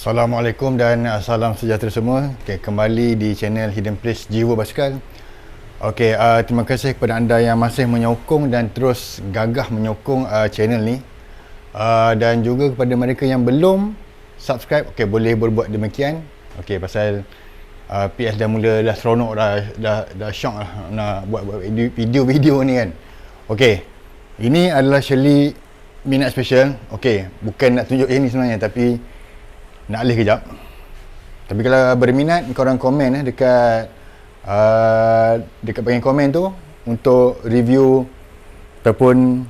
Assalamualaikum dan salam sejahtera semua. Okay, kembali di channel Hidden Place Jiwa Basikal. Okay, terima kasih kepada anda yang masih menyokong dan terus gagah menyokong channel ni. Dan juga kepada mereka yang belum subscribe, okay, boleh berbuat demikian. Okay, pasal PS dah seronok, dah syok lah nak buat video-video ni kan. Okay, ini adalah Shirley minat special. Okay, bukan nak tunjuk ini sebenarnya, tapi nak alih kejap. Tapi kalau berminat, korang komen dekat bahagian komen tu untuk review ataupun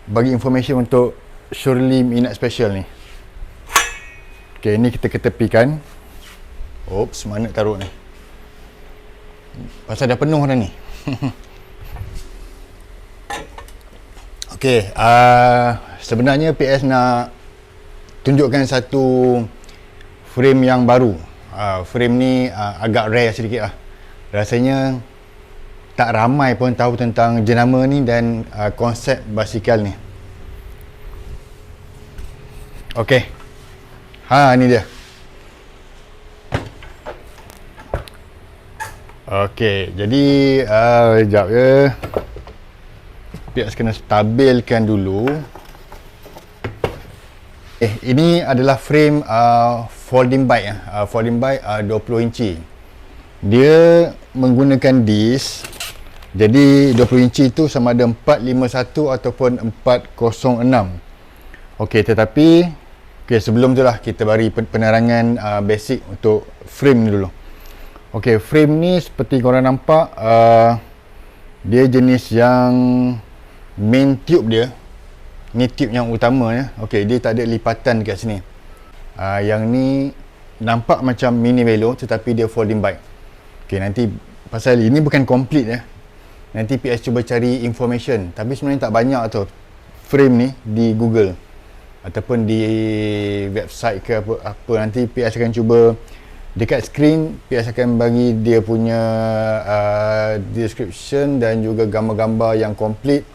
bagi information untuk Shirley minat special ni. Okay, ni kita ketepikan. Oops, mana taruh ni? Pasal dah penuh dah ni. Okay, sebenarnya PS nak tunjukkan satu frame yang baru. Frame ni agak rare sedikit lah. Rasanya tak ramai pun tahu tentang jenama ni dan konsep basikal ni. Okey. Ni dia. Okey, jadi sekejap je. Biar kena stabilkan dulu. Ini adalah frame folding bike, folding bike 20 inci. Dia menggunakan disc. Jadi 20 inci tu sama ada 451 ataupun 406. Okey, tetapi sebelum tu lah kita bagi penerangan basic untuk frame ni dulu. Okey, frame ni seperti korang nampak, dia jenis yang main tube dia. Ni tube yang utama ya. Okey, dia tak ada lipatan dekat sini. Yang ni nampak macam mini velo tetapi dia folding bike. Okey, nanti pasal ini bukan complete ya. Nanti PS cuba cari information, tapi sebenarnya tak banyak tu frame ni di Google ataupun di website ke apa. Nanti PS akan cuba dekat screen, PS akan bagi dia punya description dan juga gambar-gambar yang complete.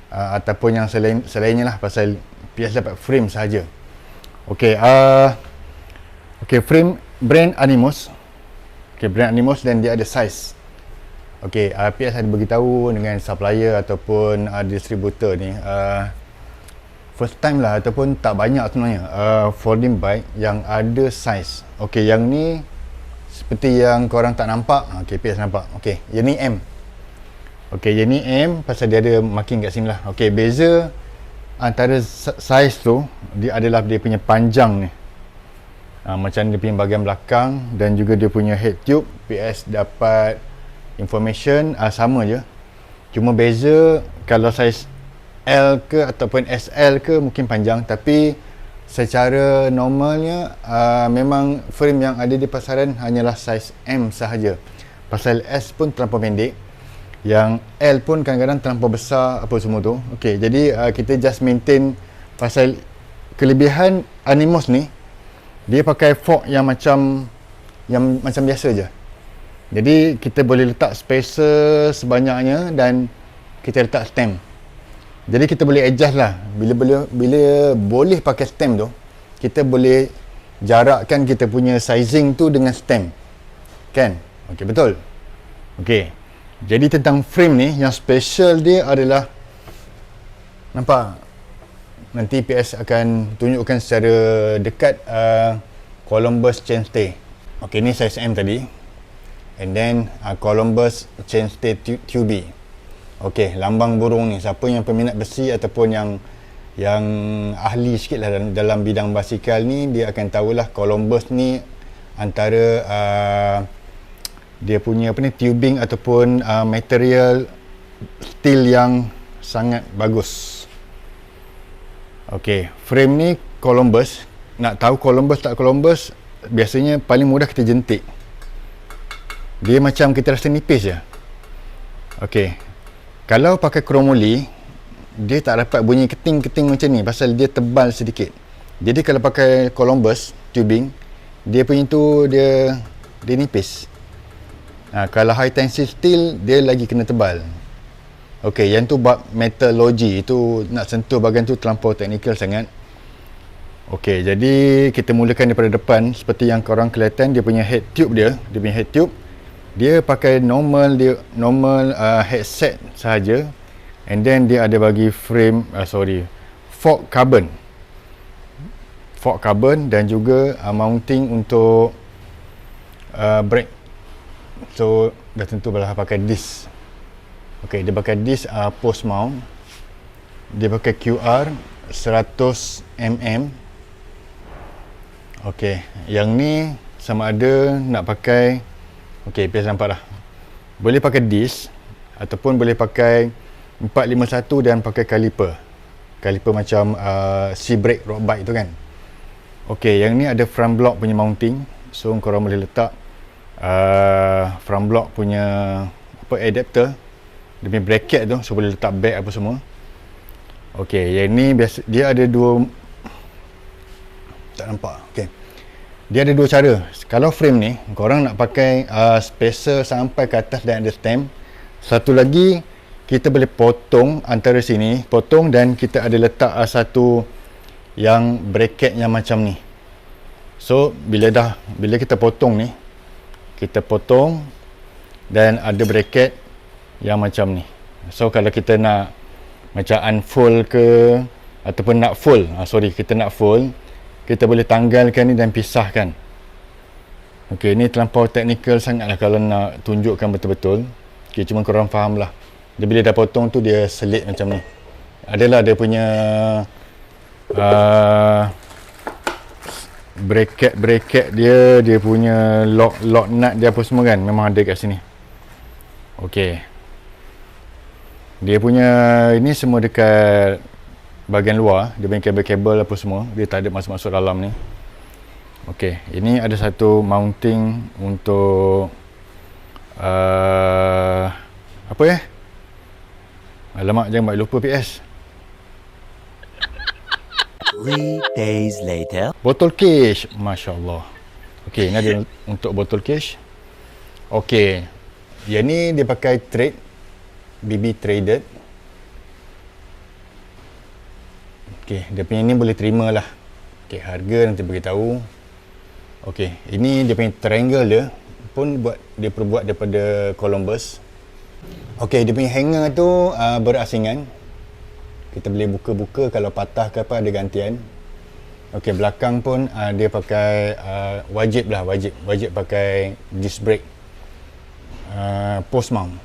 Ataupun yang selainnya lah, pasal PS dapat frame sahaja. Okey, frame brand Animos. Okey, brand Animos dan dia ada size. Okey, PS ada beritahu dengan supplier ataupun distributor ni, first time lah ataupun tak banyak sebenarnya folding bike yang ada size. Okey, yang ni seperti yang korang tak nampak. Okey, PS nampak. Okey, yang ni M. Okey, yang ni M pasal dia ada marking kat sini lah. Okey, beza antara saiz tu dia adalah dia punya panjang ni. Macam dia punya bahagian belakang dan juga dia punya head tube. PS dapat information sama je. Cuma beza kalau saiz L ke ataupun SL ke mungkin panjang, tapi secara normalnya memang frame yang ada di pasaran hanyalah saiz M sahaja. Pasal S pun terlampau pendek, yang L pun kadang-kadang terlampau besar apa semua tu. Okey, jadi kita just maintain. Pasal kelebihan Animos ni, dia pakai fork yang macam biasa je. Jadi kita boleh letak spacer sebanyaknya dan kita letak stem. Jadi kita boleh adjust lah. Bila boleh pakai stem tu, kita boleh jarakkan kita punya sizing tu dengan stem. Kan? Okey, betul? Okey. Jadi tentang frame ni, yang special dia adalah, nampak? Nanti PS akan tunjukkan secara dekat Columbus chainstay. Okey, ni size M tadi. And then Columbus chainstay tubing. Okey, lambang burung ni. Siapa yang peminat besi ataupun yang ahli sikit lah dalam bidang basikal ni, dia akan tahulah Columbus ni antara dia punya tubing ataupun material steel yang sangat bagus. Okey, frame ni Columbus. Nak tahu Columbus tak Columbus, biasanya paling mudah kita jentik. Dia macam kita rasa nipis je. Okey, kalau pakai chromoly, dia tak dapat bunyi keting-keting macam ni pasal dia tebal sedikit. Jadi kalau pakai Columbus tubing, dia punya tu dia nipis. Kalau high tensile steel, dia lagi kena tebal. Okey, yang tu bab metallurgy, itu nak sentuh bahagian tu terlampau teknikal sangat. Okey, jadi kita mulakan daripada depan. Seperti yang korang kelihatan, dia punya head tube dia pakai normal headset sahaja. And then dia ada bagi frame fork carbon dan juga mounting untuk brake. So dah tentu belah pakai disc. Okey, dia pakai disc post mount. Dia pakai QR 100 mm. Okey, yang ni sama ada nak pakai, okey, biasa nampak dah. Boleh pakai disc ataupun boleh pakai 451 dan pakai caliper macam C-brake road bike tu kan. Okey, yang ni ada front block punya mounting. So korang boleh letak front block punya adapter, dia punya bracket tu, so boleh letak bag apa semua. Okey, yang ni biasa dia ada dua, tak nampak. Okey, dia ada dua cara. Kalau frame ni korang nak pakai spacer sampai ke atas dan ada stem, satu lagi kita boleh potong antara sini, dan kita ada letak satu yang bracket yang macam ni. So bila kita potong ni, kita potong dan ada bracket yang macam ni. So kalau kita nak macam unfold ke ataupun nak full, kita nak full, kita boleh tanggalkan ni dan pisahkan. Okey, ni terlampau teknikal sangat lah kalau nak tunjukkan betul-betul. Okey, cuma korang faham lah. Dia bila dah potong tu dia selit macam ni. Adalah dia punya bracket dia punya lock nut dia apa semua kan, memang ada kat sini. Okey, dia punya ini semua dekat bahagian luar. Dia punya kabel-kabel apa semua, dia tak ada masuk-masuk dalam ni. Okey, ini ada satu mounting untuk apa ya? Alamak, jangan buat lupa PS. 3 days later. Botol cage, masya-Allah. Okey, ini ada untuk botol cage. Okey, yang ni dia pakai trade, BB traded. Okey, dia punya ni boleh terima lah. Okey, harga nanti beritahu. Okey, ini dia punya triangle dia pun dia perbuat daripada Columbus. Okey, dia punya hanger tu berasingan. Kita boleh buka-buka, kalau patah ke apa ada gantian. Okey, belakang pun dia pakai wajib pakai disc brake post mount.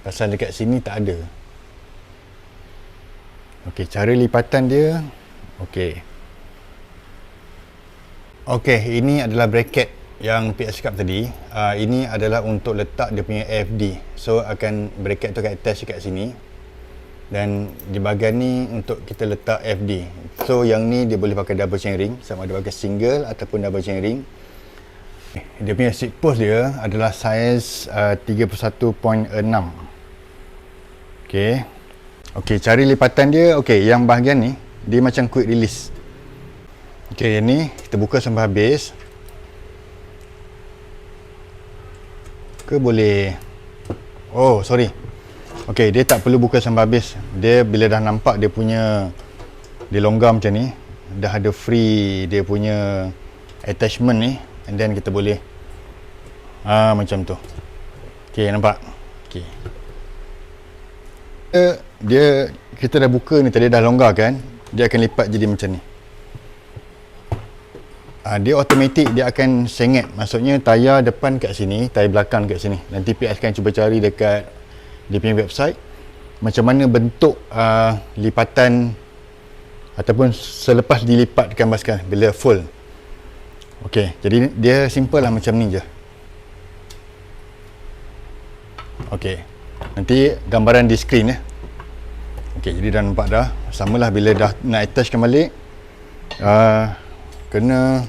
Pasal dekat sini tak ada. Okey, cara lipatan dia. Okey, ini adalah bracket yang PS cakap tadi. Ini adalah untuk letak dia punya FD. So bracket tu akan attach kat sini. Dan di bahagian ni untuk kita letak FD. So yang ni dia boleh pakai double chain ring, sama ada pakai single ataupun double chain ring. Dia punya seat post dia adalah saiz 31.6. Okey, cara lipatan dia, yang bahagian ni dia macam quick release. Yang ni kita buka sampai habis. Ke boleh, dia tak perlu buka sampai habis. Dia bila dah nampak dia punya, dia longgar macam ni, dah ada free dia punya attachment ni, and then kita boleh macam tu. Nampak? Dia kita dah buka ni tadi, dah longgar kan, dia akan lipat jadi macam ni. Dia automatik, dia akan sengit. Maksudnya tayar depan kat sini, tayar belakang kat sini. Nanti PS akan cuba cari dekat dia punya website macam mana bentuk lipatan ataupun selepas dilipatkan basikal bila full. Jadi dia simple lah macam ni je. Nanti gambaran di screen ya. Jadi dah nampak dah. Samalah bila dah nak attachkan balik, kena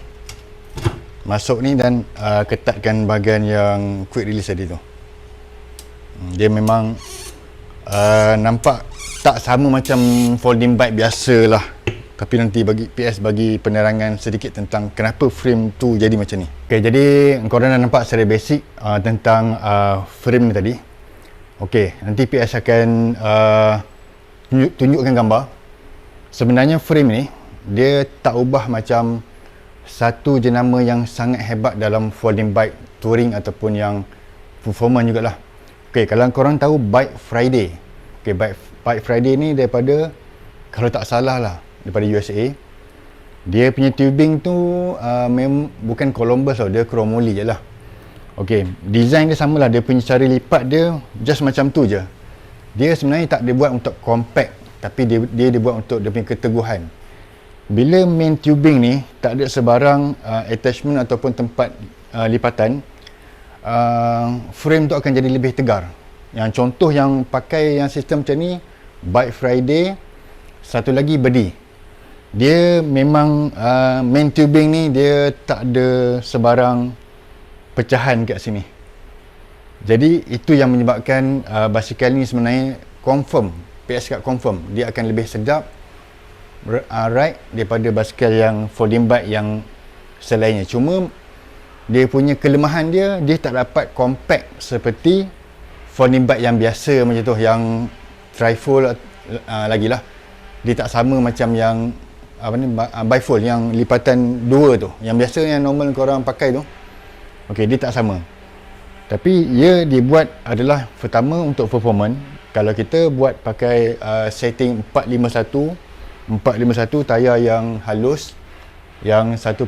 masuk ni dan ketatkan bahagian yang quick release tadi tu. Dia memang nampak tak sama macam folding bike biasa lah. Tapi nanti bagi penerangan sedikit tentang kenapa frame tu jadi macam ni. Jadi korang dah nampak secara basic tentang frame ni tadi. Nanti PS akan tunjukkan gambar. Sebenarnya frame ni dia tak ubah macam satu jenama yang sangat hebat dalam folding bike touring ataupun yang performance jugalah. Okay, kalau korang tahu Bike Friday. Okay, Bike Friday ni daripada, kalau tak salah lah, daripada USA. Dia punya tubing tu bukan Columbus tau, dia Chromoly je lah. Okay, design dia sama lah, dia punya cara lipat dia just macam tu je. Dia sebenarnya tak dibuat untuk compact, tapi dia dibuat untuk dia punya keteguhan. Bila main tubing ni tak ada sebarang attachment ataupun tempat lipatan, frame tu akan jadi lebih tegar. Yang contoh yang pakai yang sistem macam ni, Bike Friday, satu lagi Bedi. Dia memang main tubing ni dia tak ada sebarang pecahan kat sini. Jadi itu yang menyebabkan basikal ni sebenarnya confirm, PS Card confirm dia akan lebih sedap ride daripada basikal yang folding bike yang selainnya. Cuma dia punya kelemahan dia tak dapat compact seperti folding bike yang biasa macam tu, yang trifold lagilah. Dia tak sama macam yang bifold yang lipatan dua tu, yang biasa yang normal korang pakai tu. Okey, dia tak sama. Tapi ia dibuat adalah pertama untuk performance. Kalau kita buat pakai setting 451 tayar yang halus, yang 1.0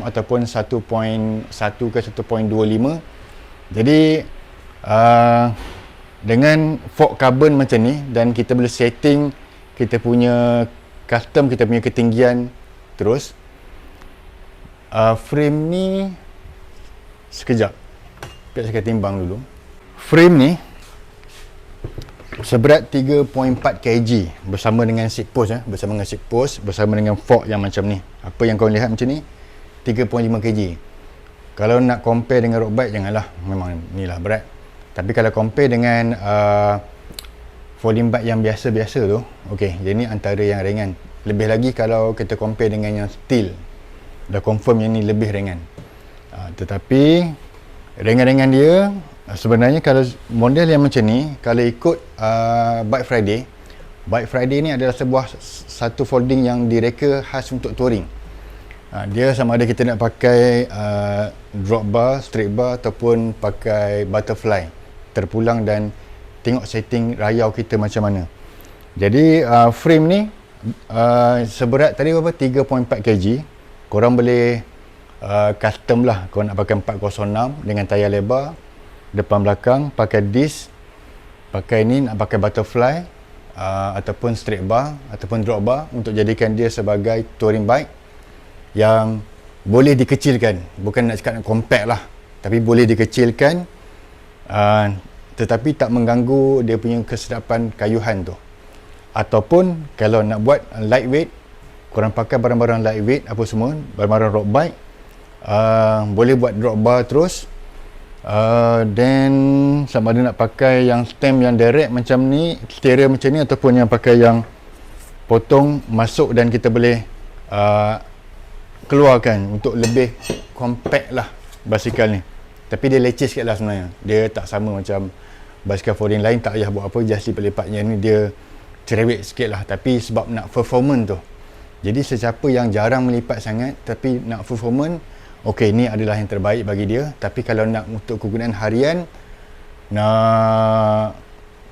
ataupun 1.1 ke 1.25. Jadi dengan fork carbon macam ni, dan kita boleh setting kita punya custom, kita punya ketinggian terus. Frame ni sekejap, biar saya timbang dulu. Frame ni seberat 3.4 kg bersama dengan seat post, bersama dengan seat post, bersama dengan fork yang macam ni. Apa yang kau lihat macam ni 3.5 kg. Kalau nak compare dengan road bike, janganlah, memang ni lah berat. Tapi kalau compare dengan folding bike yang biasa-biasa tu, okey, dia ni antara yang ringan. Lebih lagi kalau kita compare dengan yang steel, dah confirm yang ni lebih ringan. Tetapi ringan-ringan dia sebenarnya, kalau model yang macam ni, kalau ikut Bike Friday ni adalah satu folding yang direka khas untuk touring. Dia sama ada kita nak pakai drop bar, straight bar ataupun pakai butterfly, terpulang, dan tengok setting rayau kita macam mana. Jadi frame ni seberat tadi berapa? 3.4 kg. Korang boleh custom lah, korang nak pakai 406 dengan tayar lebar depan belakang, pakai disc, pakai ni, nak pakai butterfly ataupun straight bar ataupun drop bar, untuk jadikan dia sebagai touring bike yang boleh dikecilkan. Bukan nak cakap nak compact lah, tapi boleh dikecilkan, tetapi tak mengganggu dia punya kesedapan kayuhan tu. Ataupun kalau nak buat lightweight, korang pakai barang-barang lightweight apa semua, barang-barang road bike, boleh buat drop bar terus. Then sama ada nak pakai yang stem yang direct macam ni, stereo macam ni, ataupun yang pakai yang potong masuk dan kita boleh keluarkan untuk lebih compact lah basikal ni. Tapi dia leceh sikit lah sebenarnya. Dia tak sama macam basikal folding lain, tak payah buat apa, just lipat-lipatnya. Ni dia cerewet sikit lah, tapi sebab nak performance tu. Jadi sesiapa yang jarang melipat sangat tapi nak performance, okey, ni adalah yang terbaik bagi dia. Tapi kalau nak untuk kegunaan harian, nak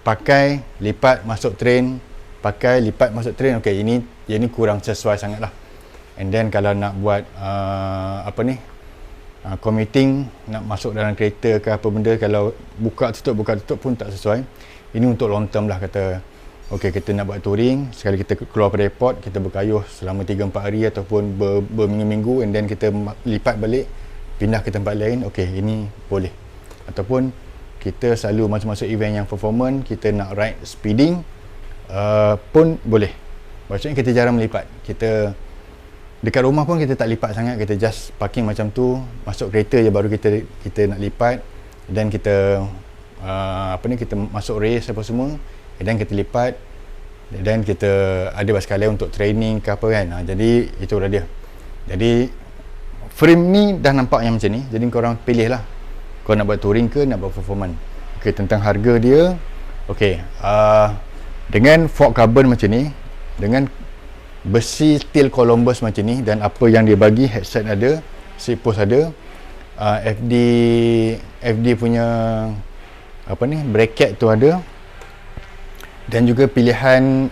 pakai lipat masuk train, pakai lipat masuk train, okey, ini kurang sesuai sangat lah. And then kalau nak buat commuting, nak masuk dalam kereta ke apa benda, kalau buka tutup pun tak sesuai. Ini untuk long term lah, kata okey, kita nak buat touring, sekali kita keluar pada airport, kita berkayuh selama 3-4 hari ataupun berminggu-minggu, and then kita lipat balik, pindah ke tempat lain, okey, ini boleh. Ataupun kita selalu masuk-masuk event yang performance, kita nak ride speeding pun boleh. Maksudnya kita jarang melipat. Kita dekat rumah pun kita tak lipat sangat, kita just parking macam tu, masuk kereta je baru kita nak lipat, dan kita kita masuk race apa semua, dan kita lipat, dan kita ada basikal lain untuk training ke apa kan. Jadi itu dah dia. Jadi frame ni dah nampak yang macam ni, jadi korang pilih lah, kau nak buat touring ke nak buat performance. Okay, tentang harga dia, okay, dengan fork carbon macam ni, dengan besi steel Columbus macam ni, dan apa yang dia bagi, headset ada, seat post ada, FD punya apa ni, bracket tu ada, dan juga pilihan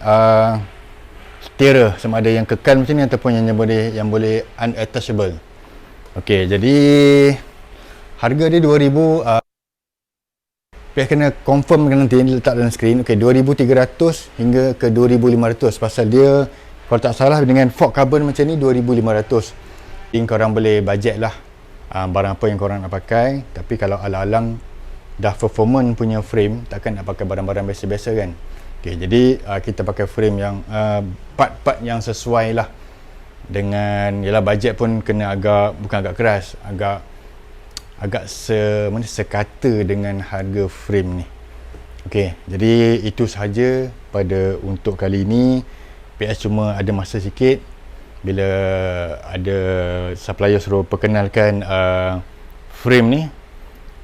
steerer sama ada yang kekal macam ni ataupun yang boleh unattachable. Okey, jadi harga dia 2000, PS kena confirm nanti letak dalam skrin. Okey, 2300 hingga ke 2500, pasal dia kalau tak salah dengan fork carbon macam ni 2500. Jadi korang boleh budget lah barang apa yang korang nak pakai. Tapi kalau alang-alang dah performance punya frame, takkan nak pakai barang-barang biasa-biasa kan. Okey, jadi kita pakai frame yang part-part yang sesuai lah dengan, yalah, budget pun kena bukan agak keras, agak sekata dengan harga frame ni. Okey, jadi itu sahaja pada untuk kali ini. PS cuma ada masa sikit bila ada supplier suruh perkenalkan frame ni.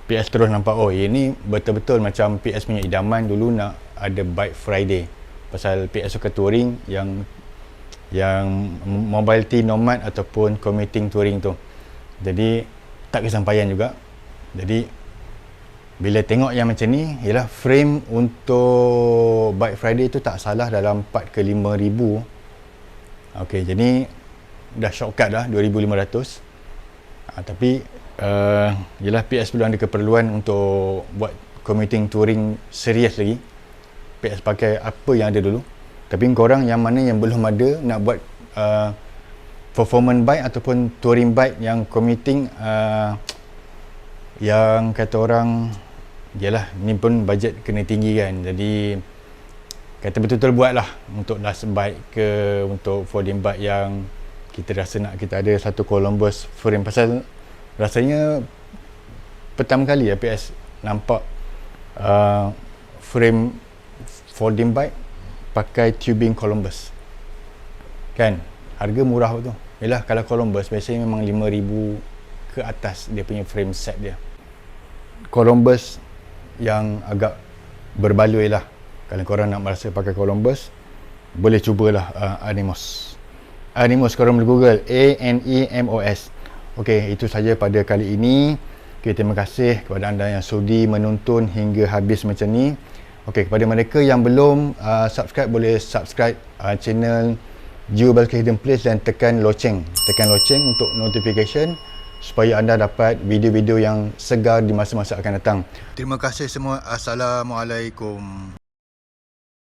PS terus nampak, oh ini betul-betul macam PS punya idaman dulu nak ada Bike Friday, pasal PS suka touring yang mobility nomad ataupun commuting touring tu. Jadi tak kesampaian juga. Jadi bila tengok yang macam ni, ialah frame untuk Bike Friday tu tak salah dalam 4 ke 5,000. Okey, jadi dah shortcut dah 2,500. Tapi ialah PS belum ada keperluan untuk buat commuting touring serius lagi. PS pakai apa yang ada dulu. Tapi korang yang mana yang belum ada nak buat performance bike ataupun touring bike yang commuting, yang kata orang, yalah, ni pun budget kena tinggi kan. Jadi kata betul-betul buat lah untuk last bike ke untuk folding bike yang kita rasa nak kita ada satu Columbus frame. Pasal rasanya pertama kali PS nampak frame folding bike pakai tubing Columbus kan. Harga murah tu. Yalah, kalau Columbus biasanya memang 5,000 ke atas dia punya frame set dia. Columbus yang agak berbaloi lah. Kalau korang nak merasa pakai Columbus, boleh cubalah Animos. Korang boleh Google ANEMOS. Okey, itu saja pada kali ini. Okay, terima kasih kepada anda yang sudi menonton hingga habis macam ni. Okey, kepada mereka yang belum subscribe, boleh subscribe channel Geobalcony Hidden Place dan tekan loceng untuk notification supaya anda dapat video-video yang segar di masa-masa akan datang. Terima kasih semua. Assalamualaikum.